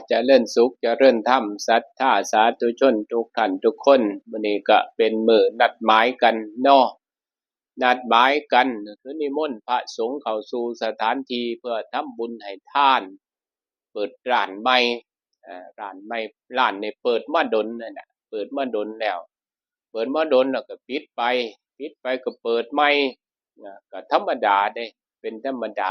เจริญสุขเจริญธรรมศรัทธาสาธุชนทุกท่านทุกคนมื้อนี้ก็เป็นมื้อนัดหมายกันเนาะนัดหมายกันคือนิมนต์พระสงฆ์เข้าสู่สถานที่เพื่อทำบุญให้ทานเปิดร้านใหม่ร้านใหม่ร้านนี่เปิดมาดนนั่นน่ะเปิดมาดนแล้วเปิดมาดนแล้วก็ปิดไปก็เปิดใหม่ก็ธรรมดาเด้เป็นธรรมด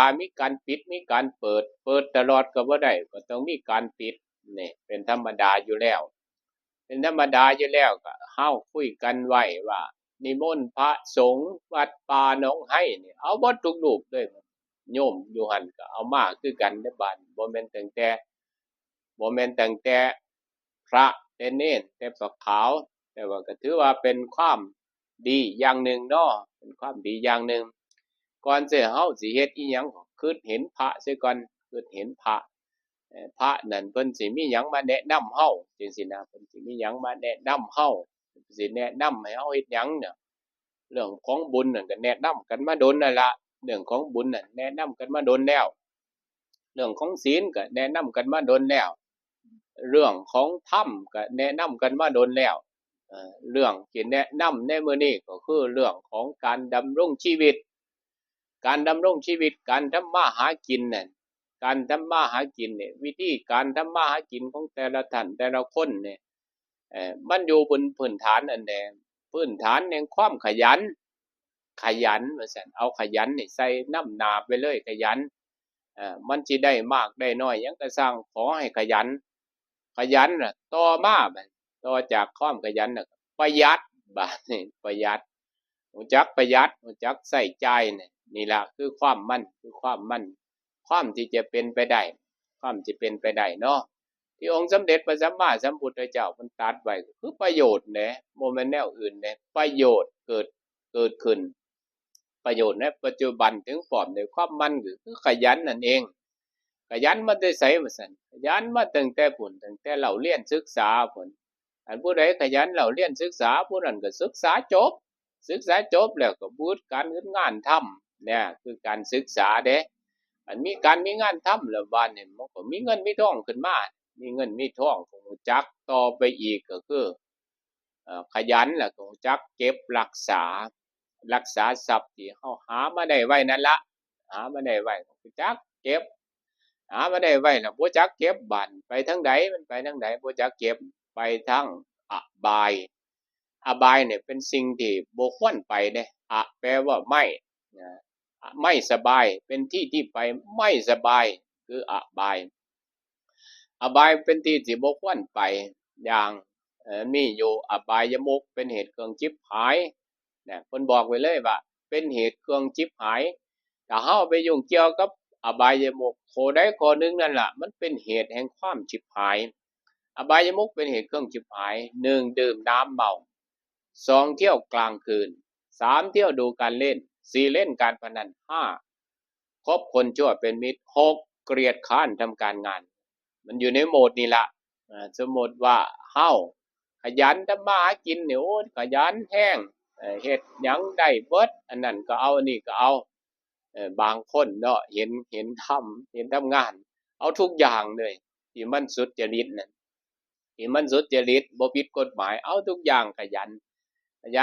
ามีการปิดมีการเปิดตลอดก็บ่ได้ก็ต้องมีการปิดนี่เป็นธรรมดาอยู่แล้วเป็นธรรมดาอยู่แล้วก็เฮาคุยกันไว้ว่านิมนต์พระสงฆ์วัดป่าหนองไห้นี่เอาเบิดทุกรูปเลยโยมอยู่หั่นก็เอามาคือกันเด้อบัดบ่แม่นตั้งแต่พระแต่เณรแต่พระขาวแต่ว่าก็ถือว่าเป็นความดีอย่างหนึ่งเนาะเป็นความดีอย่างหนึ่ง ก่อนสิเฮาสิเฮ็ดอิหยังก็คิดเห็นพระเสียก่อนคิดเห็นพระพระนั่นเพิ่นสิมีหยังมาแนะนำเฮาจังซี้นะเพิ่นสิมีหยังมาแนะนำเฮาสิแนะนำให้เฮาเฮ็ดหยังเนี่ยเรื่องของบุญนั่นก็แนะนำกันมาโดนนั่นล่ะเรื่องของบุญน่ะแนะนำกันมาโดนแล้วเรื่องของศีลก็แนะนำกันมาโดนแล้วเรื่องของธรรมก็แนะนำกันมาโดนแล้วเรื่องที่แนะนำในมื้อนี้ก็คือเรื่องของการดำรงชีวิต การดำรงชีวิตการทำมาหากินเนี่ยการทำมาหากินเนี่ยวิธีการทำมาหากินของแต่ละท่านแต่ละคนเนี่ยมันอยู่บนพื้นฐานอันใดพื้นฐานแห่งความขยันว่าซั่นเอาขยันนี่ใส่นำหน้าไปเลยขยันมันสิได้มากได้น้อยหยังก็สร้างขอให้ขยันน่ะต่อมาบัดต่อจากความขยันน่ะประหยัดบาดนี้ประหยัดรู้จักประหยัดรู้จักใช้จ่ายเนี่ยนี่ล่ะคือความที่จะเป็นไปได้ความที่เป็นไปได้เนาะที่องค์สมเด็จพระสัมมาสัมพุทธเจ้าเพิ่นตรัสไว้ก็คือประโยชน์แหละบ่แม่นแนวอื่นแหละประโยชน์เกิดขึ้นประโยชน์ในปัจจุบันถึงพร้อมด้วยความมั่นก็คือขยันนั่นเองขยันมาแต่ไสว่าซั่นขยันมาตั้งแต่พู้นตั้งแต่เราเรียนศึกษาพู้นอันผู้ใดขยันเราเรียนศึกษาผู้นั้นก็ศึกษาจบแล้วก็บูดการเฮ็ดงานทำเนี่ยคือการศึกษาเด้อันมีงานทำแล้วบัดนี้มันก็มีเงินมีทองขึ้นมามีเงินมีทองก็รู้จักต่อไปอีกก็คือขยันแล้วก็รู้จักเก็บรักษาทรัพย์ที่เฮาหามาได้ไว้นั่นล่ะหามาได้ไว้ก็รู้จักเก็บหามาได้ไว้แล้วบ่จักเก็บบัดไปทางใดมันไปทางใดบ่จักเก็บไปทางอบายอบายเนี่ยเป็นสิ่งที่บ่ควรไปเด้แปลว่าไม่นะไม่สบายเป็นที่ที่ไปไม่สบายคืออบายเป็นที่ที่บ่ควรไปอย่างมีอยู่อบายมุขเป็นเหตุเครื่องชิบหายเนี่ยเพิ่นบอกไว้เลยว่าเป็นเหตุเครื่องชิบหายถ้าเฮาไปยุ่งเกี่ยวกับอบายมุขข้อใดข้อหนึ่งนั่นล่ะมันเป็นเหตุแห่งความชิบหายอบายมุขเป็นเหตุเครื่องชิบหาย1ดื่มน้ำเมา2เที่ยวกลางคืน3เที่ยวดูการเล่น4เล่นการพนัน5คบคนชั่วเป็นมิตร6เกลียดคร้านทำการงานมันอยู่ในโหมดนี่ล่ะสมมุติว่าเฮาขยันทำมาหากินนี่โอ้ขยันแท้งเฮ็ดหยังได้เบิดอันนั้นก็เอาอันนี้ก็เอาบางคนเนาะเห็นทำงานเอาทุกอย่างเลยที่มันสุจริตนั่นที่มันสุจริตบ่ผิดกฎหมายเอาทุกอย่างขยัน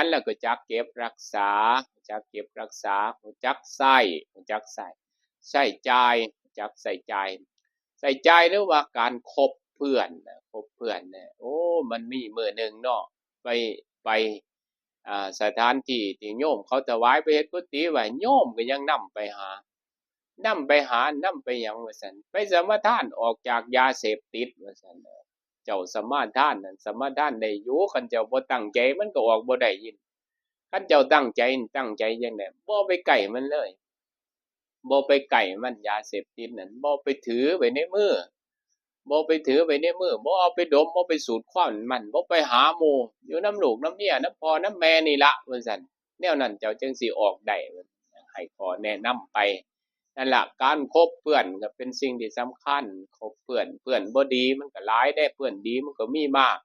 แล้วก็จักเก็บรักษาจักเก็บรักษาจักใช้จ่ายจักใส่ใจหรือว่าการคบเพื่อนเนี่ยโอ้มันมีมื้อหนึ่งเนาะไปสถานที่ที่โยมเขาถวายไปเฮ็ดกุฏิไว้โยมก็ยังนำไปหยังว่าซั่นไปสมาทานออกจากยาเสพติดว่าซั่นเจ้าสมาทานนั่นสมาทานได้อยู่คันเจ้าบ่ตั้งใจมันก็ออกบ่ได้ยินคันเจ้าตั้งใจจังได๋บ่ไปใกล้มันเลยบ่ไปใกล้มันยาเสพติดนั่นบ่ไปถือไว้ในมือบ่เอาไปดมบ่ไปสูดควันมันบ่ไปหาหมู่อยู่นำลูกนำเมียนำพ่อนำแม่นี่ล่ะว่าซั่นแนวนั้นเจ้าจังสิออกได้ให้ขอแนะนำไปนั่นล่ะการคบเพื่อนก็เป็นสิ่งที่สำคัญคบเพื่อนบ่ดีมันก็หลายเด้เพื่อนดีมันก็มีมาก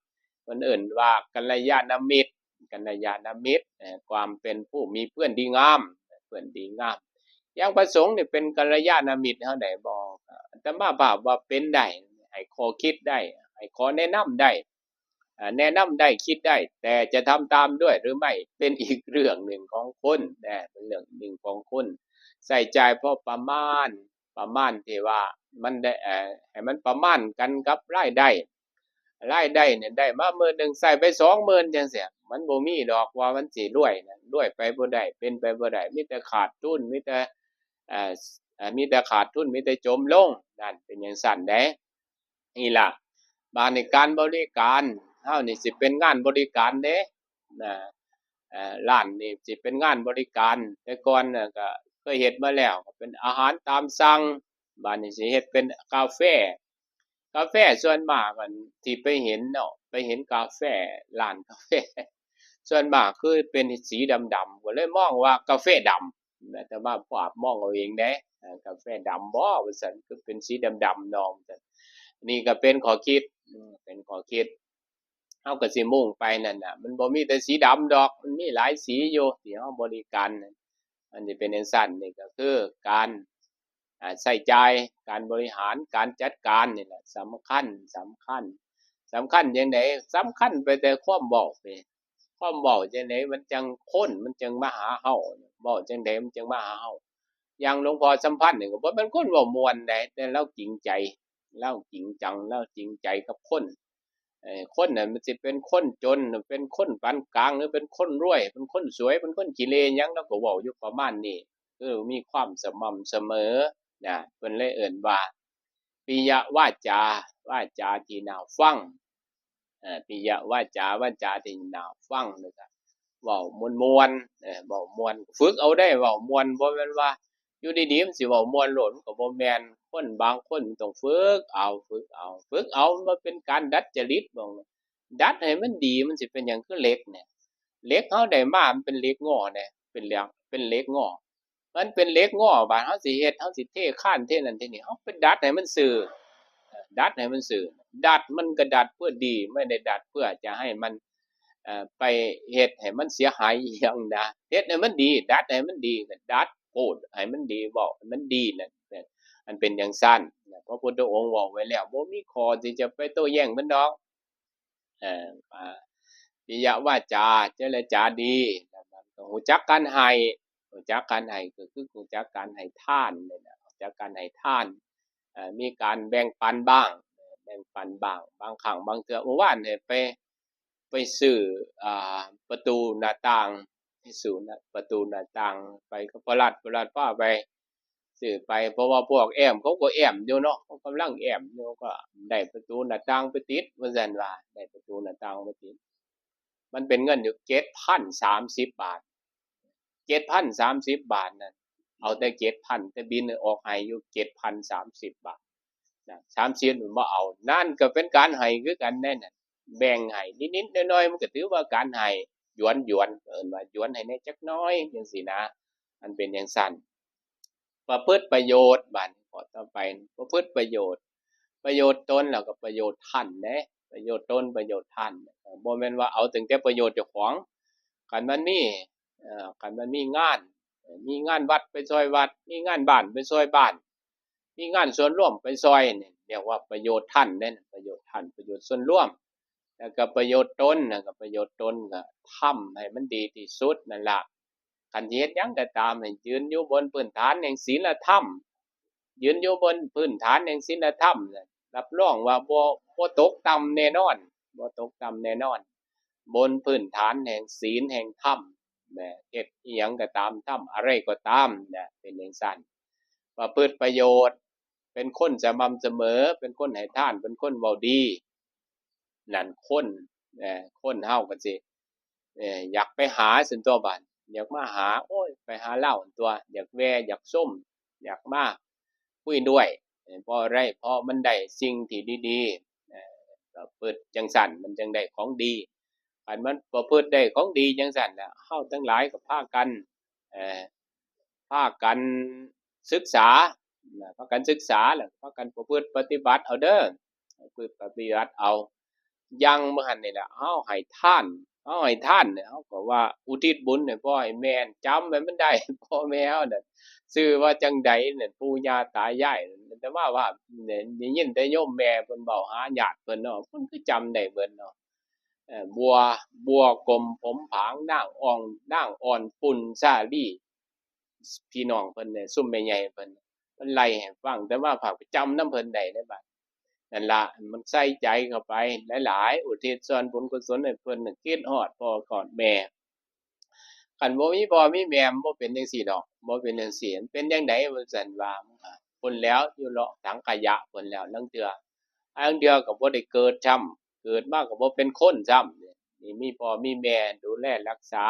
เพิ่นเอิ้นว่ากัลยาณมิตรความเป็นผู้มีเพื่อนดีงาม อย่างพระสงฆ์นี่เป็นกัลยาณมิตรเฮาได้บ่อาตมาภาพว่าเป็นได้ให้ข้อคิดได้ให้ข้อแนะนำได้แนะนำได้คิดได้แต่จะทำตามด้วยหรือไม่เป็นอีกเรื่องหนึ่งของคนเป็นเรื่องหนึ่งของคนใส่ใจพอประมาณที่ว่ามันได้ให้มันประมาณกันกับรายได้เนี่ยได้มา10,000นึงใส่ไป20,000จังซี้มันบ่มีดอกว่ามันสิรวยนะรวยไปบ่ได้เป็นไปบ่ได้มีแต่ขาดทุนมีแต่อ่ามีแต่ขาดทุนมีแต่จมลงนั่นเป็นจังซั้นเด้นี่ล่ะบาดนี้การบริการเฮานี่สิเป็นงานบริการเด้นะร้านนี่สิเป็นงานบริการแต่ก่อนน่ะก็เคยเฮ็ดมาแล้วก็เป็นอาหารตามสั่งบัดนี้สิเฮ็ดเป็นกาแฟส่วนมากอั่นที่ไปเห็นเนาะไปเห็นกาแฟร้านกาแฟส่วนมากคือเป็นสีดำๆก็เลยมองว่ากาแฟดำแต่ว่าภาพมองเอาเองเด้กาแฟดำบ่ว่าซั่นคือเป็นสีดำๆน้องซั่นนี่ก็เป็นข้อคิดเป็นข้อคิดเฮาก็สิมุ่งไปนั่นน่ะมันบ่มีแต่สีดำดอกมันมีหลายสีอยู่ที่เฮาบริการนั่นอันนี้เป็นจั่งซั้นนี่ก็คือการใช้จ่ายการบริหารการจัดการนี่แหละสำคัญจังได๋สำคัญไปแต่ความเว้านี่ความเว้าจังได๋มันจังคนมันจังมาหาเฮาเว้าจั่งใดมันจังมาหาเฮาอย่างหลวงพ่อสัมพันธ์นี่ก็บ่แม่นคนเว้าม่วนใดแต่เลาจริงใจเลาจริงจังเลาจริงใจกับคนคนน่ะมันสิเป็นคนจนเป็นคนปานกลางหรือเป็นคนรวยเป็นคนสวยเป็นคนขี้เหร่หยังเลาก็เว้าอยู่ประมาณนี้คือมีความสม่ำเสมอเพิ่นเลยเอิ้นว่าปิยวาจาวาจาที่น่าฟังปิยวาจาที่น่าฟังแล้วก็เว้าม่วนๆเว้าม่วนฝึกเอาได้เว้าม่วนบ่แม่นว่าอยู่ดีๆมันสิเว้าม่วนโลดมันก็บ่แม่นคนบางคนต้องฝึกเอามันบ่เป็นการดัดจริตบ่ดัดให้มันดีมันสิเป็นหยังคือเหล็กเนี่ยเหล็กเฮาได้มามันเป็นเหล็กง้อเด้เป็นเหล็กง้อมันเป็นเหล็กง้อบาดเฮาสิเฮ็ดเฮาสิเทคานเทนั่นเทนี่เฮาไปดัดให้มันซื่อดัดให้มันซื่อดัดมันก็ดัดเพื่อดีไม่ได้ดัดเพื่อจะให้มันไปเฮ็ดให้มันเสียหายอิหยังนะเฮ็ดให้มันดีดัดให้มันดีก็ดัดพูดให้มันดีเว้าให้มันดีนั่นอันเป็นจังซั้นพระพุทธองค์เว้าไว้แล้วบ่มีข้อที่จะไปโต้แย้งมันดอกเออปิยวาจาเจรจาดีต้องรู้จักการให้รู้จักการให้ก็คือรู้จักการให้ทานนี่แหละรู้จักการให้ทานมีการแบ่งปันบ้างบางครั้งบางเทื่อเมื่อวานนี่ไปซื้อประตูหน้าต่างไปซื้อประตูหน้าต่างไปกับพระรัตพาไปซื้อไปเพราะว่าพวกแอมเขาก็แอมอยู่เนาะเขากำลังแอมอยู่ก็ได้ประตูหน้าต่างไปติดว่าซั่นว่าได้ประตูหน้าต่างไปติดมันเป็นเงินอยู่7,030 บาท7,030 บาทนั่นเอาแต่7,000แต่บิลออกให้อยู่7,030 บาท30มันบ่เอานั่นก็เป็นการให้คือกันแน่น่ะแบ่งให้นิดๆน้อยๆมันก็ถือว่าการให้หยวนๆเอิ้นว่าหยวนให้แหน่จักหน่อยจังซี้นะมันเป็นจังซั่นประพฤติประโยชน์บัดนี้ข้อต่อไปประพฤติประโยชน์ตนแล้วก็ประโยชน์ท่านเด้ประโยชน์ตนประโยชน์ท่านบ่แม่นว่าเอาแต่ประโยชน์เจ้าของคันมันมีคันมันมีงานวัดไปซอยวัดมีงานบ้านไปซอยบ้านมีงานส่วนร่วมไปซอยนี่เรียกว่าประโยชน์ท่านเด้ประโยชน์ท่านประโยชน์ส่วนร่วมแล้วก็ประโยชน์ตนก็ทำให้มันดีที่สุดนั่นล่ะคันสิเฮ็ดหยังก็ตามให้ยืนอยู่บนพื้นฐานแห่งศีลธรรมยืนอยู่บนพื้นฐานแห่งศีลธรรมรับรองว่าบ่ตกต่ำแน่นอนบ่ตกต่ำแน่นอนบนพื้นฐานแห่งศีลแห่งธรรมเฮ็ดอิหยังก็ตามทำอะไรก็ตามเป็นจังซั่นประพฤติประโยชน์เป็นคนสม่ำเสมอเป็นคนให้ทานเป็นคนเว้าดีนั่นคนเฮาก็สิอยากไปหาซั่นตั่วบัดอยากมาหาโอ๊ยไปหาเลาซั่นตั่วอยากแว่อยากส้มอยากมาคุยด้วยเพราะอะไรเพราะมันได้สิ่งที่ดีๆประพฤติจังซั่นมันจังได้ของดีคันมันประพฤติได้ของดีจังซั่นน่ะเฮาทั้งหลายก็เอ่อพากันศึกษาพากันศึกษาแล้วพากันประพฤติปฏิบัติเอาเด้อประพฤติปฏิบัติเอาอย่างเมื่อหั้นนี่ล่ะเฮาให้ทาน เฮาให้ทานเนี่ยเฮาก็ว่าอุทิศบุญให้พ่อให้แม่จำให้มันได้ พ่อแม่เฮาน่ะชื่อว่าจั่งใดนั่นปู่ย่าตายายนั่นแต่ว่าเนี่ยได้ยินแต่โยมแม่เพิ่นเว้าหาญาติเพิ่นเนาะเพิ่นคือจำได้เบิดเนาะบัวกลมผมผางนางอ่อนปุ่นสาลีพี่น้องเพิ่นเนี่ยซุมแม่ใหญ่เพิ่นไล่ให้ฟังแต่ว่าพาไปจำนำเพิ่นได้เด้อบัดนั่นล่ะมันใส่ใจเข้าไปหลายๆอุทิศส่วนบุญกุศลให้เพิ่นน่ะคิดฮอดพ่อกอดแม่คันบ่มีพ่อมีแม่มันบ่เป็นจังซี้ดอกบ่เป็นจังซี้มันเป็นจังไดว่าซั่นว่าพู้นแหล้วอยู่เลาะถังขยะพู้นแหล้วลางเทื่อลางเทื่อก็บ่ได้เกิดซ้ำเกิดมาก็บ่เป็นคนซ้ำนี่มีพ่อมีแม่ดูแลรักษา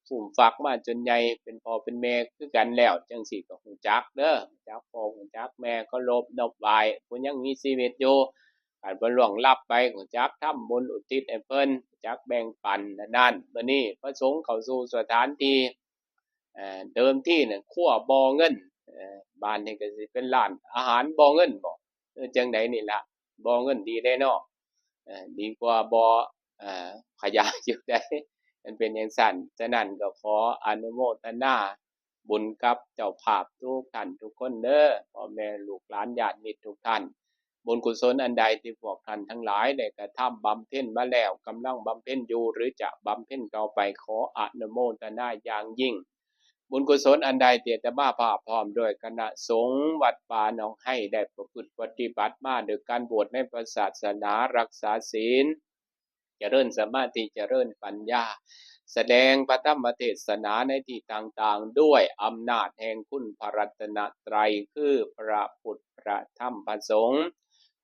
อุ้มฟักมาจนใหญ่เป็นพ่อเป็นแม่คือกันแล้วจังซี้ก็รู้จักเด้อรู้จักพ่อรู้จักแม่เคารพนบไหว้ผู้ยังมีชีวิตอยู่คันเพิ่นล่วงลับไปก็รู้จักทำบุญอุทิศให้เพิ่นรู้จักแบ่งปันอันนั้นมื้อนี้พระสงฆ์เข้าสู่สถานที่เดิมทีน่ะครัวบ่อเงินบ้านนี้ก็สิเป็นร้านอาหารบ่อเงินบ่จั่งใดนี่ล่ะบ่อเงินดีเด้เนาะดีกว่าบ่ออ่าขยะอยู่ได้มันเป็นจั่งซั้นฉะนั้นก็ขออนุโมทนาบุญกับเจ้าภาพทุกท่านทุกคนเด้อพ่อแม่ลูกหลานญาติมิตรทุกท่านบุญกุศลอันใดที่พวกท่านทั้งหลายได้กระทำบำเพ็ญมาแล้วกำลังบำเพ็ญอยู่หรือจะบำเพ็ญต่อไปขออนุโมทนาอย่างยิ่งบุญกุศลอันใดที่อาตมาภาพพร้อมด้วยคณะสงฆ์วัดป่าหนองไห้ได้ประพฤติปฏิบัติมาโดยการบวชในพระศาสนารักษาศีลเจริญสมาธิเจริญปัญญาแสดงพระธรรมเทศนาในที่ต่างๆด้วยอำนาจแห่งคุณพระรัตนตรัยคือพระพุทธพระธรรมพระสงฆ์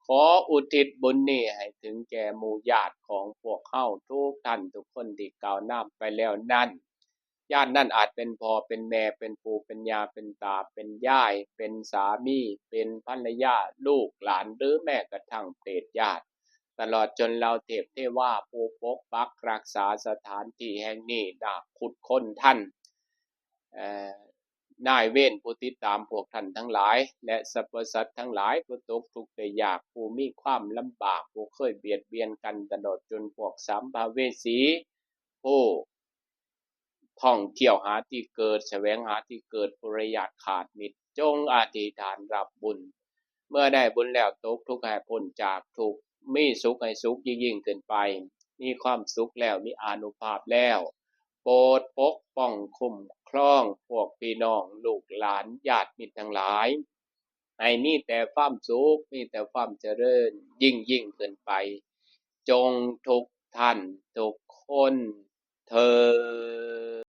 ขออุทิศบุญนี้ให้ถึงแก่หมู่ญาติของพวกเฮาทุกท่านทุกคนที่กล่าวน้ำไปแล้วนั้นญาตินั่นอาจเป็นพ่อเป็นแม่เป็นปู่เป็นย่าเป็นตาเป็นยายเป็นสามีเป็นภรรยาลูกหลานหรือแม้กระทั่งเปรตญาติตลอดจนเราเทพเทวาผู้ปกปักรักษาสถานที่แห่งนี้นาขุดค้นท่านนายเวรผู้ติดตามพวกท่านทั้งหลายและสรรพสัตว์ทั้งหลายผู้ตกทุกข์ได้ยากผู้มีความลำบากผู้เคยเบียดเบียนกันตลอดจนพวกสัมภเวสีผู้ท่องเที่ยวหาที่เกิดแสวงหาที่เกิดประหยัดขาดมิตรจงอธิษฐานรับบุญเมื่อได้บุญแล้วตกทุกข์ให้พ้นจากทุกข์มีสุขให้สุขยิ่งขึ้นไปมีความสุขแล้วมีอานุภาพแล้วโปรดปกป้องคุ้มครองพวกพี่น้องลูกหลานญาติมิตรทั้งหลายให้มีแต่ความสุขมีแต่ความเจริญยิ่งขึ้นไปจงทุกท่านทุกคนเทอญ